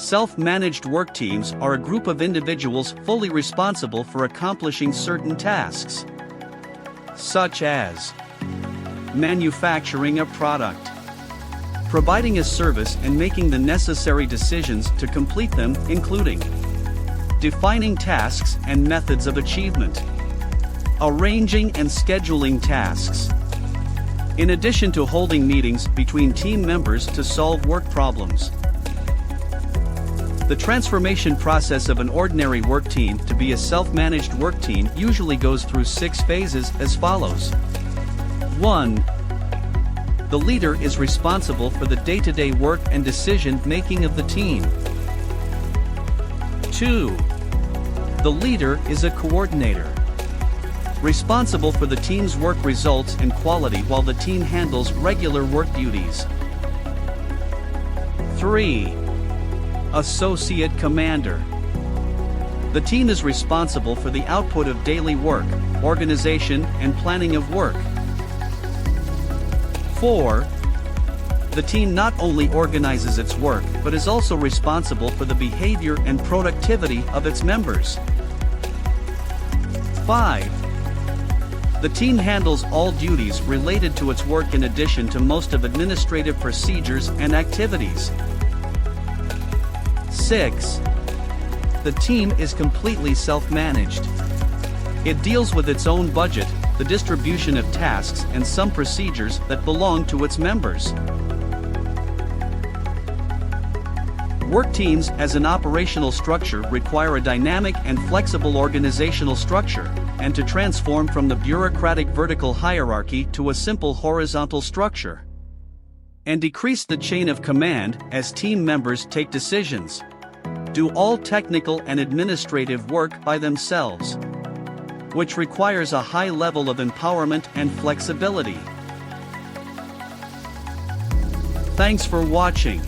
Self-managed work teams are a group of individuals fully responsible for accomplishing certain tasks, such as manufacturing a product, providing a service and making the necessary decisions to complete them, including defining tasks and methods of achievement, arranging and scheduling tasks, in addition to holding meetings between team members to solve work problems. The transformation process of an ordinary work team to be a self-managed work team usually goes through 6 phases as follows. 1. The leader is responsible for the day-to-day work and decision-making of the team. 2. The leader is a coordinator, responsible for the team's work results and quality while the team handles regular work duties. 3. Associate commander. The team is responsible for the output of daily work, organization, and planning of work. 4. The team not only organizes its work but is also responsible for the behavior and productivity of its members. 5. The team handles all duties related to its work in addition to most of administrative procedures and activities. 6. The team is completely self-managed. It deals with its own budget, the distribution of tasks, and some procedures that belong to its members. Work teams as an operational structure require a dynamic and flexible organizational structure, and to transform from the bureaucratic vertical hierarchy to a simple horizontal structure, and decrease the chain of command as team members take decisions, do all technical and administrative work by themselves, which requires a high level of empowerment and flexibility. Thanks for watching.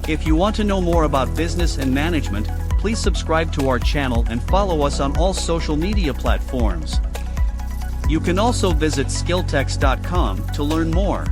If you want to know more about business and management, please subscribe to our channel and follow us on all social media platforms. You can also visit SKILLTECS.com to learn more.